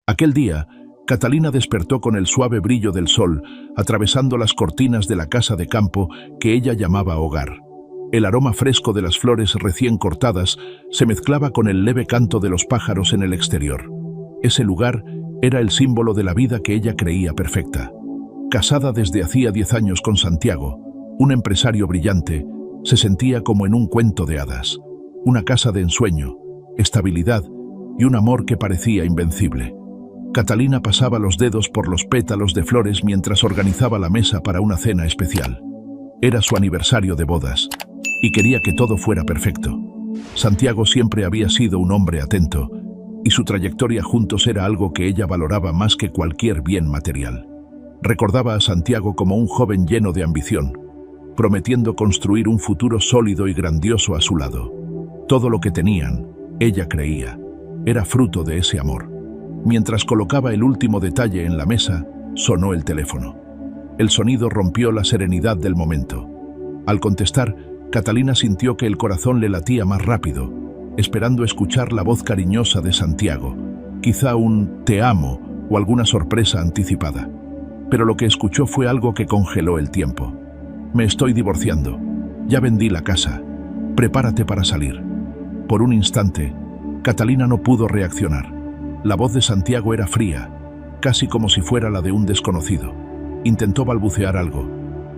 Aquel día, Catalina despertó con el suave brillo del sol, atravesando las cortinas de la casa de campo que ella llamaba hogar. El aroma fresco de las flores recién cortadas se mezclaba con el leve canto de los pájaros en el exterior. Ese lugar era el símbolo de la vida que ella creía perfecta. Casada desde hacía 10 años con Santiago, un empresario brillante, se sentía como en un cuento de hadas. Una casa de ensueño, estabilidad y un amor que parecía invencible. Catalina pasaba los dedos por los pétalos de flores mientras organizaba la mesa para una cena especial. Era su aniversario de bodas, y quería que todo fuera perfecto. Santiago siempre había sido un hombre atento, y su trayectoria juntos era algo que ella valoraba más que cualquier bien material. Recordaba a Santiago como un joven lleno de ambición, prometiendo construir un futuro sólido y grandioso a su lado. Todo lo que tenían, ella creía, era fruto de ese amor. Mientras colocaba el último detalle en la mesa, sonó el teléfono. El sonido rompió la serenidad del momento. Al contestar, Catalina sintió que el corazón le latía más rápido, esperando escuchar la voz cariñosa de Santiago, quizá un «te amo» o alguna sorpresa anticipada. Pero lo que escuchó fue algo que congeló el tiempo. «Me estoy divorciando. Ya vendí la casa. Prepárate para salir». Por un instante, Catalina no pudo reaccionar. La voz de Santiago era fría, casi como si fuera la de un desconocido. Intentó balbucear algo,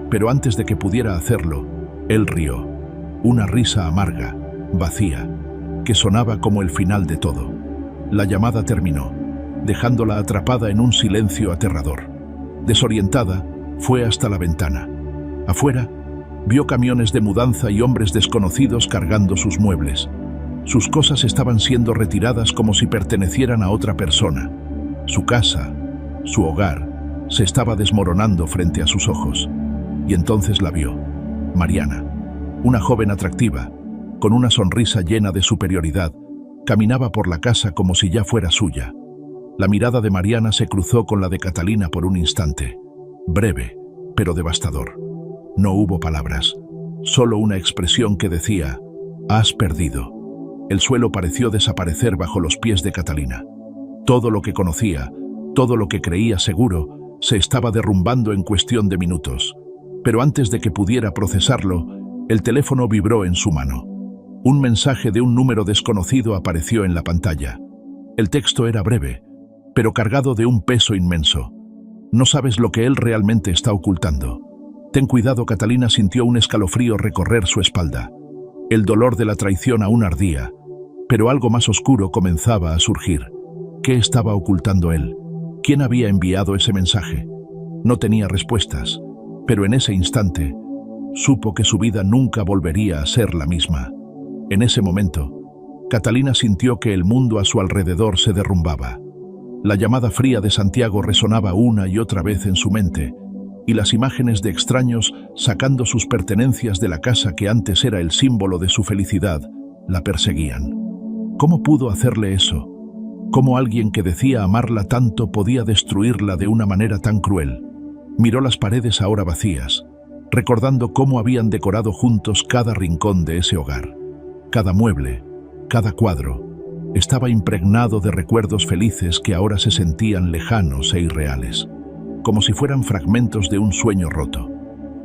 pero antes de que pudiera hacerlo, él rió. Una risa amarga, vacía, que sonaba como el final de todo. La llamada terminó, dejándola atrapada en un silencio aterrador. Desorientada, fue hasta la ventana. Afuera, vio camiones de mudanza y hombres desconocidos cargando sus muebles. Sus cosas estaban siendo retiradas como si pertenecieran a otra persona. Su casa, su hogar, se estaba desmoronando frente a sus ojos. Y entonces la vio. Mariana, una joven atractiva, con una sonrisa llena de superioridad, caminaba por la casa como si ya fuera suya. La mirada de Mariana se cruzó con la de Catalina por un instante. Breve, pero devastador. No hubo palabras, solo una expresión que decía: «Has perdido». El suelo pareció desaparecer bajo los pies de Catalina. Todo lo que conocía, todo lo que creía seguro, se estaba derrumbando en cuestión de minutos. Pero antes de que pudiera procesarlo, el teléfono vibró en su mano. Un mensaje de un número desconocido apareció en la pantalla. El texto era breve, pero cargado de un peso inmenso. «No sabes lo que él realmente está ocultando. Ten cuidado». Catalina sintió un escalofrío recorrer su espalda. El dolor de la traición aún ardía, pero algo más oscuro comenzaba a surgir. ¿Qué estaba ocultando él? ¿Quién había enviado ese mensaje? No tenía respuestas, pero en ese instante supo que su vida nunca volvería a ser la misma. En ese momento, Catalina sintió que el mundo a su alrededor se derrumbaba. La llamada fría de Santiago resonaba una y otra vez en su mente, y las imágenes de extraños sacando sus pertenencias de la casa que antes era el símbolo de su felicidad, la perseguían. ¿Cómo pudo hacerle eso? ¿Cómo alguien que decía amarla tanto podía destruirla de una manera tan cruel? Miró las paredes ahora vacías, recordando cómo habían decorado juntos cada rincón de ese hogar. Cada mueble, cada cuadro, estaba impregnado de recuerdos felices que ahora se sentían lejanos e irreales, como si fueran fragmentos de un sueño roto.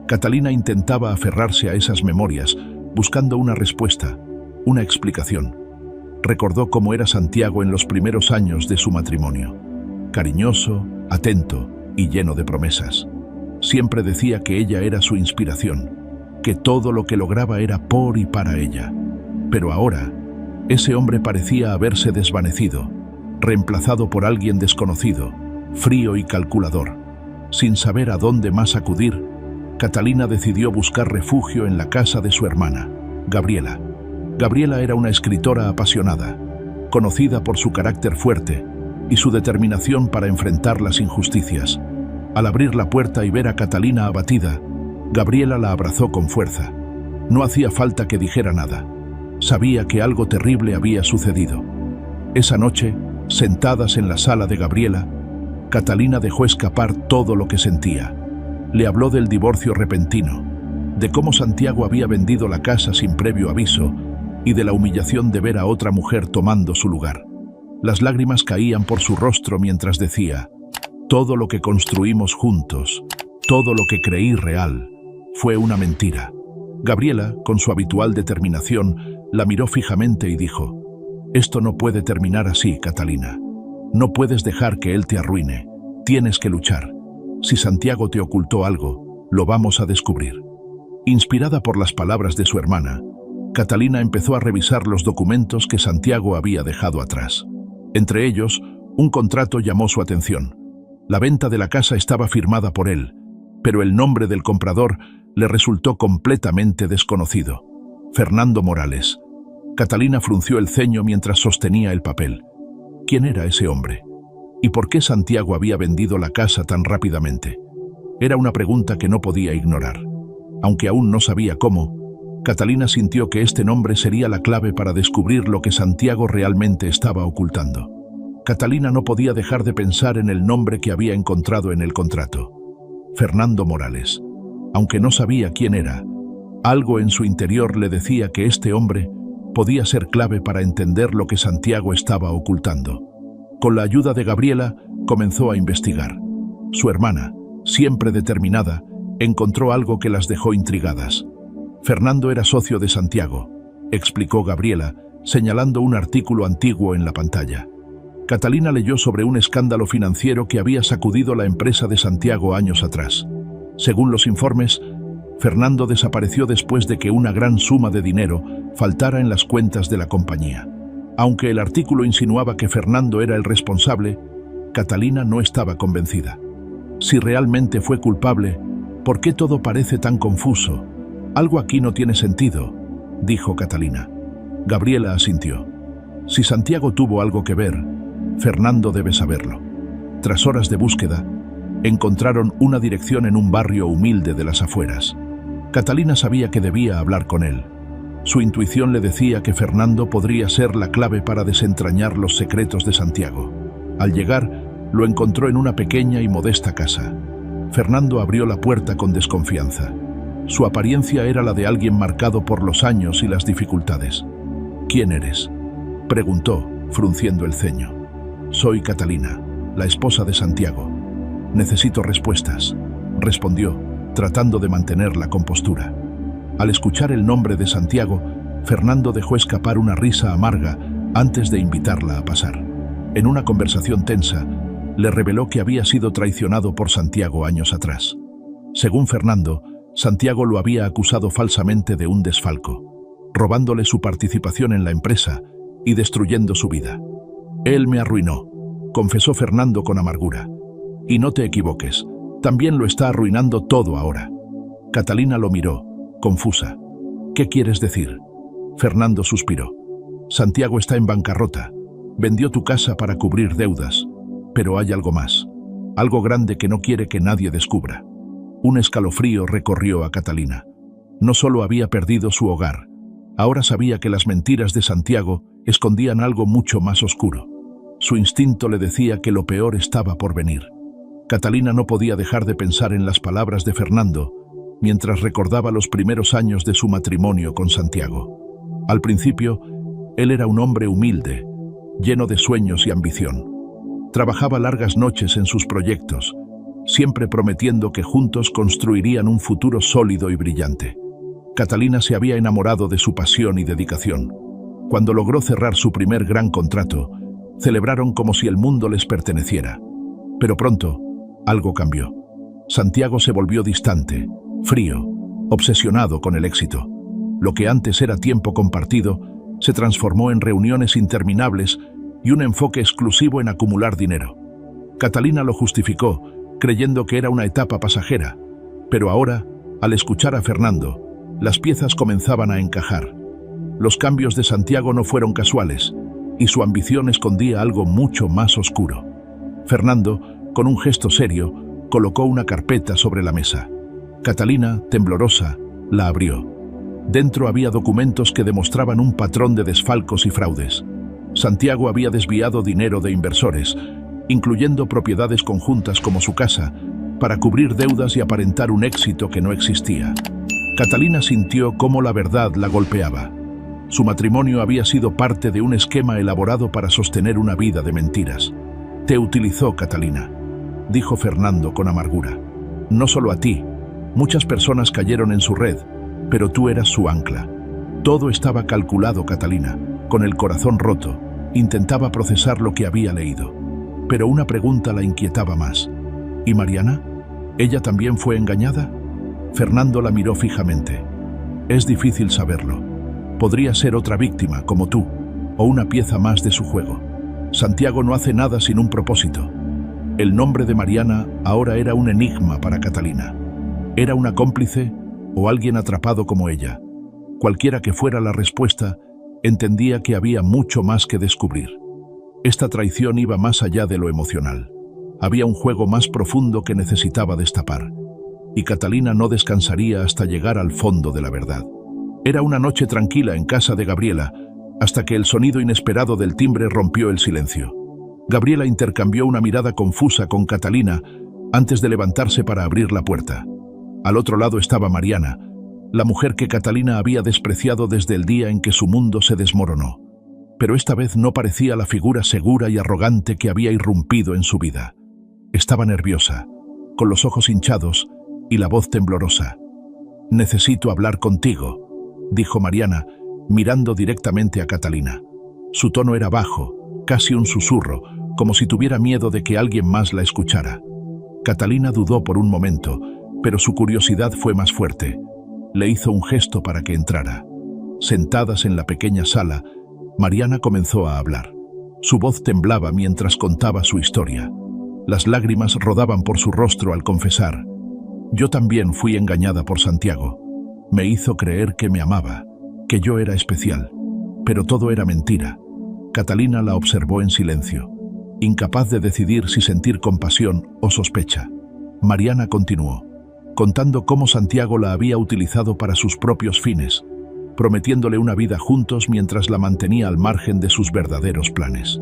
Catalina intentaba aferrarse a esas memorias, buscando una respuesta, una explicación. Recordó cómo era Santiago en los primeros años de su matrimonio. Cariñoso, atento y lleno de promesas. Siempre decía que ella era su inspiración, que todo lo que lograba era por y para ella. Pero ahora, ese hombre parecía haberse desvanecido, reemplazado por alguien desconocido, frío y calculador. Sin saber a dónde más acudir, Catalina decidió buscar refugio en la casa de su hermana, Gabriela. Gabriela era una escritora apasionada, conocida por su carácter fuerte y su determinación para enfrentar las injusticias. Al abrir la puerta y ver a Catalina abatida, Gabriela la abrazó con fuerza. No hacía falta que dijera nada. Sabía que algo terrible había sucedido. Esa noche, sentadas en la sala de Gabriela, Catalina dejó escapar todo lo que sentía. Le habló del divorcio repentino, de cómo Santiago había vendido la casa sin previo aviso y de la humillación de ver a otra mujer tomando su lugar. Las lágrimas caían por su rostro mientras decía: todo lo que construimos juntos, todo lo que creí real, fue una mentira. Gabriela, con su habitual determinación, la miró fijamente y dijo: esto no puede terminar así, Catalina. No puedes dejar que él te arruine. Tienes que luchar. Si Santiago te ocultó algo, lo vamos a descubrir. Inspirada por las palabras de su hermana, Catalina empezó a revisar los documentos que Santiago había dejado atrás. Entre ellos, un contrato llamó su atención. La venta de la casa estaba firmada por él, pero el nombre del comprador le resultó completamente desconocido: Fernando Morales. Catalina frunció el ceño mientras sostenía el papel. ¿Quién era ese hombre? ¿Y por qué Santiago había vendido la casa tan rápidamente? Era una pregunta que no podía ignorar. Aunque aún no sabía cómo, Catalina sintió que este nombre sería la clave para descubrir lo que Santiago realmente estaba ocultando. Catalina no podía dejar de pensar en el nombre que había encontrado en el contrato: Fernando Morales. Aunque no sabía quién era, algo en su interior le decía que este hombre podía ser clave para entender lo que Santiago estaba ocultando. Con la ayuda de Gabriela, comenzó a investigar. Su hermana, siempre determinada, encontró algo que las dejó intrigadas. Fernando era socio de Santiago, explicó Gabriela, señalando un artículo antiguo en la pantalla. Catalina leyó sobre un escándalo financiero que había sacudido la empresa de Santiago años atrás. Según los informes, Fernando desapareció después de que una gran suma de dinero faltara en las cuentas de la compañía. Aunque el artículo insinuaba que Fernando era el responsable, Catalina no estaba convencida. Si realmente fue culpable, ¿por qué todo parece tan confuso? Algo aquí no tiene sentido, dijo Catalina. Gabriela asintió. Si Santiago tuvo algo que ver, Fernando debe saberlo. Tras horas de búsqueda, encontraron una dirección en un barrio humilde de las afueras. Catalina sabía que debía hablar con él. Su intuición le decía que Fernando podría ser la clave para desentrañar los secretos de Santiago. Al llegar, lo encontró en una pequeña y modesta casa. Fernando abrió la puerta con desconfianza. Su apariencia era la de alguien marcado por los años y las dificultades. ¿Quién eres?, preguntó, frunciendo el ceño. Soy Catalina, la esposa de Santiago. Necesito respuestas, respondió, tratando de mantener la compostura. Al escuchar el nombre de Santiago, Fernando dejó escapar una risa amarga antes de invitarla a pasar. En una conversación tensa, le reveló que había sido traicionado por Santiago años atrás. Según Fernando, Santiago lo había acusado falsamente de un desfalco, robándole su participación en la empresa y destruyendo su vida. Él me arruinó, confesó Fernando con amargura. Y no te equivoques, también lo está arruinando todo ahora. Catalina lo miró, confusa. ¿Qué quieres decir? Fernando suspiró. Santiago está en bancarrota. Vendió tu casa para cubrir deudas. Pero hay algo más. Algo grande que no quiere que nadie descubra. Un escalofrío recorrió a Catalina. No solo había perdido su hogar, ahora sabía que las mentiras de Santiago escondían algo mucho más oscuro. Su instinto le decía que lo peor estaba por venir. Catalina no podía dejar de pensar en las palabras de Fernando mientras recordaba los primeros años de su matrimonio con Santiago. Al principio, él era un hombre humilde, lleno de sueños y ambición. Trabajaba largas noches en sus proyectos, siempre prometiendo que juntos construirían un futuro sólido y brillante. Catalina se había enamorado de su pasión y dedicación. Cuando logró cerrar su primer gran contrato, celebraron como si el mundo les perteneciera. Pero pronto, algo cambió. Santiago se volvió distante, frío, obsesionado con el éxito. Lo que antes era tiempo compartido, se transformó en reuniones interminables y un enfoque exclusivo en acumular dinero. Catalina lo justificó, creyendo que era una etapa pasajera, pero ahora, al escuchar a Fernando, las piezas comenzaban a encajar. Los cambios de Santiago no fueron casuales, y su ambición escondía algo mucho más oscuro. Fernando, con un gesto serio, colocó una carpeta sobre la mesa. Catalina, temblorosa, la abrió. Dentro había documentos que demostraban un patrón de desfalcos y fraudes. Santiago había desviado dinero de inversores, incluyendo propiedades conjuntas como su casa, para cubrir deudas y aparentar un éxito que no existía. Catalina sintió cómo la verdad la golpeaba. Su matrimonio había sido parte de un esquema elaborado para sostener una vida de mentiras. Te utilizó, Catalina, dijo Fernando con amargura. No solo a ti, muchas personas cayeron en su red, pero tú eras su ancla. Todo estaba calculado, Catalina. Con el corazón roto, intentaba procesar lo que había leído. Pero una pregunta la inquietaba más. ¿Y Mariana? ¿Ella también fue engañada? Fernando la miró fijamente. Es difícil saberlo. Podría ser otra víctima, como tú, o una pieza más de su juego. Santiago no hace nada sin un propósito. El nombre de Mariana ahora era un enigma para Catalina. ¿Era una cómplice o alguien atrapado como ella? Cualquiera que fuera la respuesta, entendía que había mucho más que descubrir. Esta traición iba más allá de lo emocional. Había un juego más profundo que necesitaba destapar, y Catalina no descansaría hasta llegar al fondo de la verdad. Era una noche tranquila en casa de Gabriela, hasta que el sonido inesperado del timbre rompió el silencio. Gabriela intercambió una mirada confusa con Catalina antes de levantarse para abrir la puerta. Al otro lado estaba Mariana, la mujer que Catalina había despreciado desde el día en que su mundo se desmoronó. Pero esta vez no parecía la figura segura y arrogante que había irrumpido en su vida. Estaba nerviosa, con los ojos hinchados y la voz temblorosa. «Necesito hablar contigo», dijo Mariana, mirando directamente a Catalina. Su tono era bajo, casi un susurro, como si tuviera miedo de que alguien más la escuchara. Catalina dudó por un momento, pero su curiosidad fue más fuerte. Le hizo un gesto para que entrara. Sentadas en la pequeña sala, Mariana comenzó a hablar. Su voz temblaba mientras contaba su historia. Las lágrimas rodaban por su rostro al confesar. «Yo también fui engañada por Santiago. Me hizo creer que me amaba, que yo era especial. Pero todo era mentira». Catalina la observó en silencio, incapaz de decidir si sentir compasión o sospecha. Mariana continuó, contando cómo Santiago la había utilizado para sus propios fines, prometiéndole una vida juntos mientras la mantenía al margen de sus verdaderos planes.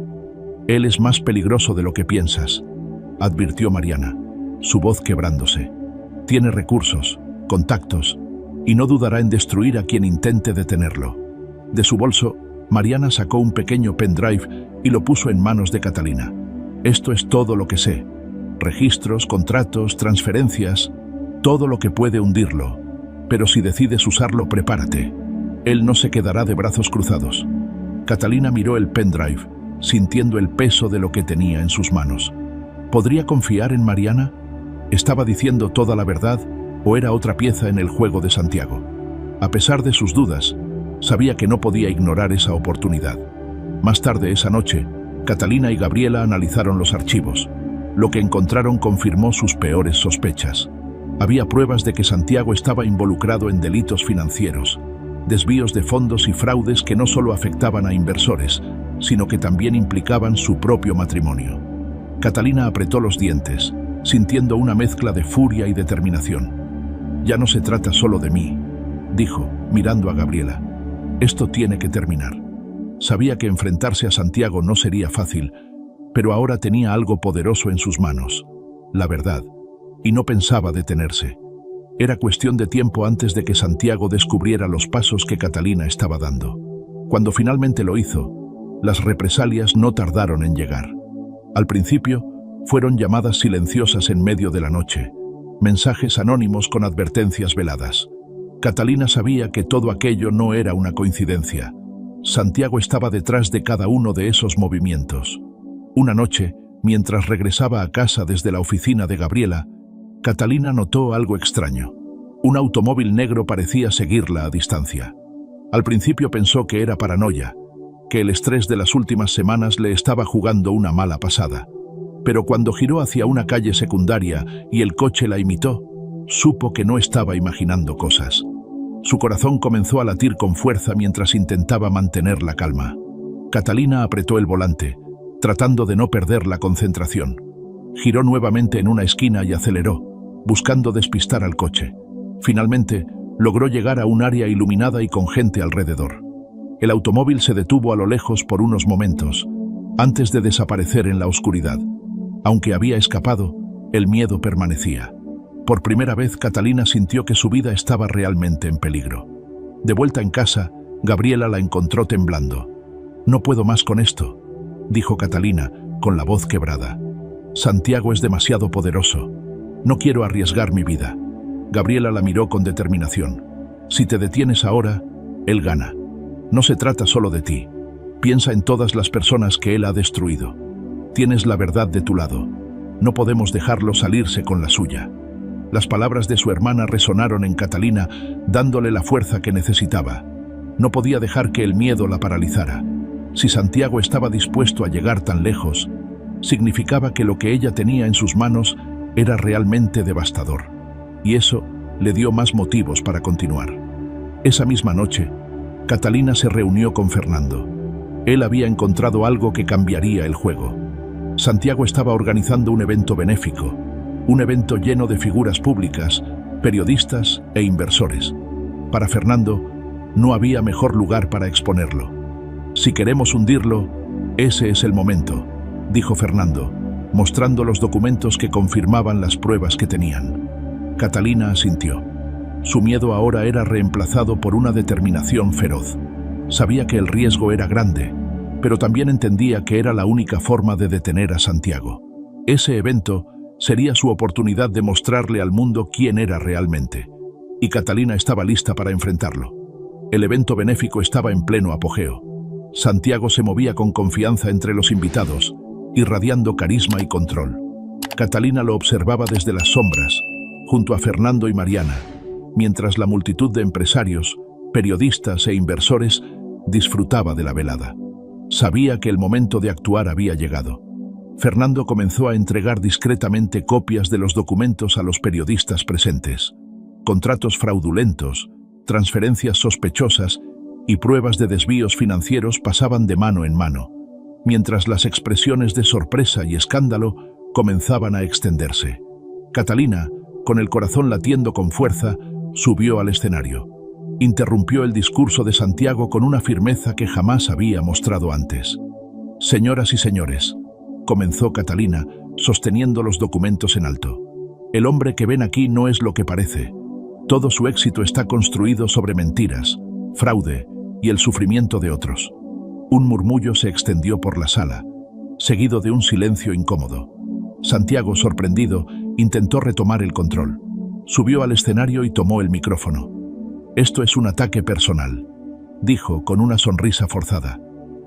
«Él es más peligroso de lo que piensas», advirtió Mariana, su voz quebrándose. «Tiene recursos, contactos, y no dudará en destruir a quien intente detenerlo». De su bolso, Mariana sacó un pequeño pendrive y lo puso en manos de Catalina. «Esto es todo lo que sé. Registros, contratos, transferencias, todo lo que puede hundirlo. Pero si decides usarlo, prepárate. Él no se quedará de brazos cruzados». Catalina miró el pendrive, sintiendo el peso de lo que tenía en sus manos. ¿Podría confiar en Mariana? ¿Estaba diciendo toda la verdad o era otra pieza en el juego de Santiago? A pesar de sus dudas, sabía que no podía ignorar esa oportunidad. Más tarde esa noche, Catalina y Gabriela analizaron los archivos. Lo que encontraron confirmó sus peores sospechas. Había pruebas de que Santiago estaba involucrado en delitos financieros, desvíos de fondos y fraudes que no solo afectaban a inversores, sino que también implicaban su propio matrimonio. Catalina apretó los dientes, sintiendo una mezcla de furia y determinación. «Ya no se trata solo de mí», dijo, mirando a Gabriela. «Esto tiene que terminar». Sabía que enfrentarse a Santiago no sería fácil, pero ahora tenía algo poderoso en sus manos, la verdad, y no pensaba detenerse. Era cuestión de tiempo antes de que Santiago descubriera los pasos que Catalina estaba dando. Cuando finalmente lo hizo, las represalias no tardaron en llegar. Al principio, fueron llamadas silenciosas en medio de la noche, mensajes anónimos con advertencias veladas. Catalina sabía que todo aquello no era una coincidencia. Santiago estaba detrás de cada uno de esos movimientos. Una noche, mientras regresaba a casa desde la oficina de Gabriela, Catalina notó algo extraño. Un automóvil negro parecía seguirla a distancia. Al principio pensó que era paranoia, que el estrés de las últimas semanas le estaba jugando una mala pasada. Pero cuando giró hacia una calle secundaria y el coche la imitó, supo que no estaba imaginando cosas. Su corazón comenzó a latir con fuerza mientras intentaba mantener la calma. Catalina apretó el volante, tratando de no perder la concentración. Giró nuevamente en una esquina y aceleró, buscando despistar al coche. Finalmente, logró llegar a un área iluminada y con gente alrededor. El automóvil se detuvo a lo lejos por unos momentos, antes de desaparecer en la oscuridad. Aunque había escapado, el miedo permanecía. Por primera vez, Catalina sintió que su vida estaba realmente en peligro. De vuelta en casa, Gabriela la encontró temblando. «No puedo más con esto», dijo Catalina, con la voz quebrada. «Santiago es demasiado poderoso. No quiero arriesgar mi vida». Gabriela la miró con determinación. «Si te detienes ahora, él gana. No se trata solo de ti. Piensa en todas las personas que él ha destruido. Tienes la verdad de tu lado. No podemos dejarlo salirse con la suya». Las palabras de su hermana resonaron en Catalina, dándole la fuerza que necesitaba. No podía dejar que el miedo la paralizara. Si Santiago estaba dispuesto a llegar tan lejos, significaba que lo que ella tenía en sus manos era realmente devastador. Y eso le dio más motivos para continuar. Esa misma noche, Catalina se reunió con Fernando. Él había encontrado algo que cambiaría el juego. Santiago estaba organizando un evento benéfico, un evento lleno de figuras públicas, periodistas e inversores. Para Fernando, no había mejor lugar para exponerlo. «Si queremos hundirlo, ese es el momento», dijo Fernando, mostrando los documentos que confirmaban las pruebas que tenían. Catalina asintió. Su miedo ahora era reemplazado por una determinación feroz. Sabía que el riesgo era grande, pero también entendía que era la única forma de detener a Santiago. Ese evento sería su oportunidad de mostrarle al mundo quién era realmente, y Catalina estaba lista para enfrentarlo. El evento benéfico estaba en pleno apogeo. Santiago se movía con confianza entre los invitados, irradiando carisma y control. Catalina lo observaba desde las sombras, junto a Fernando y Mariana, mientras la multitud de empresarios, periodistas e inversores disfrutaba de la velada. Sabía que el momento de actuar había llegado. Fernando comenzó a entregar discretamente copias de los documentos a los periodistas presentes. Contratos fraudulentos, transferencias sospechosas y pruebas de desvíos financieros pasaban de mano en mano, mientras las expresiones de sorpresa y escándalo comenzaban a extenderse. Catalina, con el corazón latiendo con fuerza, subió al escenario. Interrumpió el discurso de Santiago con una firmeza que jamás había mostrado antes. «Señoras y señores», comenzó Catalina, sosteniendo los documentos en alto. «El hombre que ven aquí no es lo que parece. Todo su éxito está construido sobre mentiras, fraude y el sufrimiento de otros». Un murmullo se extendió por la sala, seguido de un silencio incómodo. Santiago, sorprendido, intentó retomar el control. Subió al escenario y tomó el micrófono. «Esto es un ataque personal», dijo con una sonrisa forzada.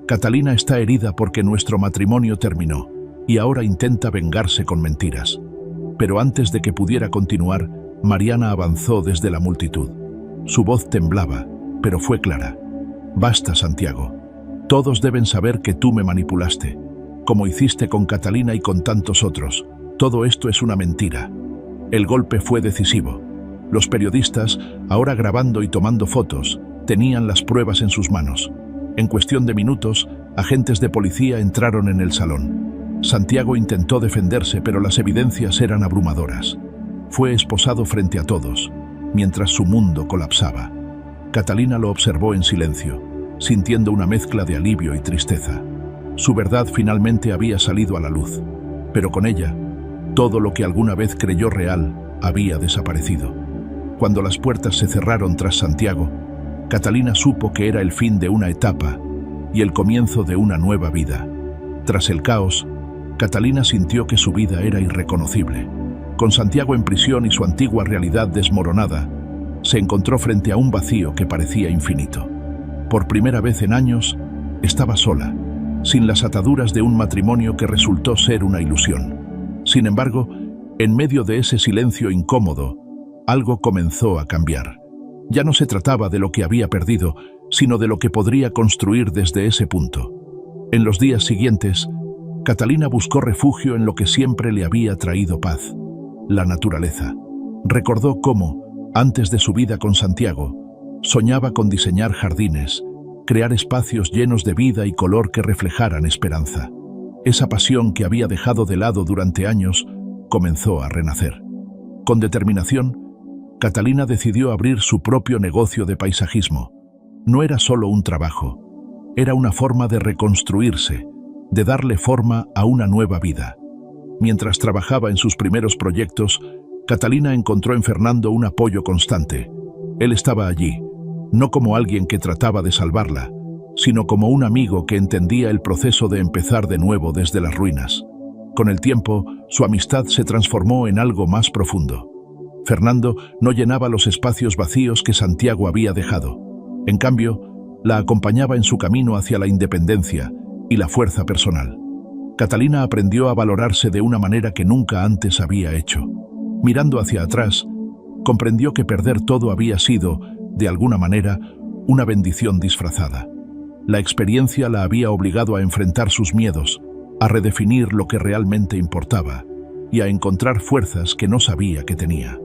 «Catalina está herida porque nuestro matrimonio terminó y ahora intenta vengarse con mentiras». Pero antes de que pudiera continuar, Mariana avanzó desde la multitud. Su voz temblaba, pero fue clara. «Basta, Santiago. Todos deben saber que tú me manipulaste, como hiciste con Catalina y con tantos otros. Todo esto es una mentira». El golpe fue decisivo. Los periodistas, ahora grabando y tomando fotos, tenían las pruebas en sus manos. En cuestión de minutos, agentes de policía entraron en el salón. Santiago intentó defenderse, pero las evidencias eran abrumadoras. Fue esposado frente a todos, mientras su mundo colapsaba. Catalina lo observó en silencio, sintiendo una mezcla de alivio y tristeza. Su verdad finalmente había salido a la luz, pero con ella, todo lo que alguna vez creyó real había desaparecido. Cuando las puertas se cerraron tras Santiago, Catalina supo que era el fin de una etapa y el comienzo de una nueva vida. Tras el caos, Catalina sintió que su vida era irreconocible. Con Santiago en prisión y su antigua realidad desmoronada, se encontró frente a un vacío que parecía infinito. Por primera vez en años, estaba sola, sin las ataduras de un matrimonio que resultó ser una ilusión. Sin embargo, en medio de ese silencio incómodo, algo comenzó a cambiar. Ya no se trataba de lo que había perdido, sino de lo que podría construir desde ese punto. En los días siguientes, Catalina buscó refugio en lo que siempre le había traído paz: la naturaleza. Recordó cómo, antes de su vida con Santiago, soñaba con diseñar jardines, crear espacios llenos de vida y color que reflejaran esperanza. Esa pasión que había dejado de lado durante años comenzó a renacer. Con determinación, Catalina decidió abrir su propio negocio de paisajismo. No era solo un trabajo, era una forma de reconstruirse, de darle forma a una nueva vida. Mientras trabajaba en sus primeros proyectos, Catalina encontró en Fernando un apoyo constante. Él estaba allí, no como alguien que trataba de salvarla, sino como un amigo que entendía el proceso de empezar de nuevo desde las ruinas. Con el tiempo, su amistad se transformó en algo más profundo. Fernando no llenaba los espacios vacíos que Santiago había dejado. En cambio, la acompañaba en su camino hacia la independencia y la fuerza personal. Catalina aprendió a valorarse de una manera que nunca antes había hecho. Mirando hacia atrás, comprendió que perder todo había sido, de alguna manera, una bendición disfrazada. La experiencia la había obligado a enfrentar sus miedos, a redefinir lo que realmente importaba y a encontrar fuerzas que no sabía que tenía.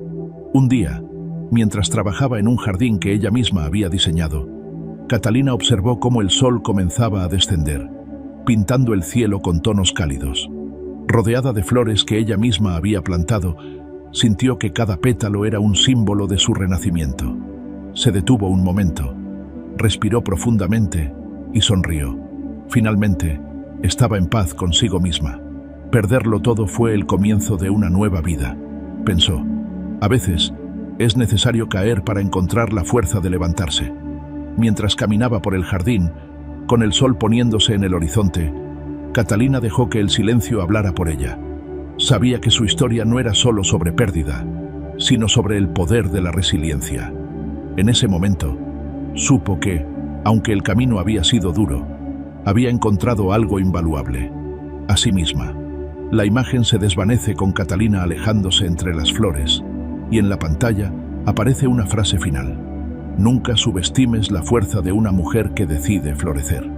Un día, mientras trabajaba en un jardín que ella misma había diseñado, Catalina observó cómo el sol comenzaba a descender, pintando el cielo con tonos cálidos. Rodeada de flores que ella misma había plantado, sintió que cada pétalo era un símbolo de su renacimiento. Se detuvo un momento, respiró profundamente y sonrió. Finalmente, estaba en paz consigo misma. Perderlo todo fue el comienzo de una nueva vida, pensó. A veces, es necesario caer para encontrar la fuerza de levantarse. Mientras caminaba por el jardín, con el sol poniéndose en el horizonte, Catalina dejó que el silencio hablara por ella. Sabía que su historia no era solo sobre pérdida, sino sobre el poder de la resiliencia. En ese momento, supo que, aunque el camino había sido duro, había encontrado algo invaluable, a sí misma. La imagen se desvanece con Catalina alejándose entre las flores, y en la pantalla aparece una frase final: nunca subestimes la fuerza de una mujer que decide florecer.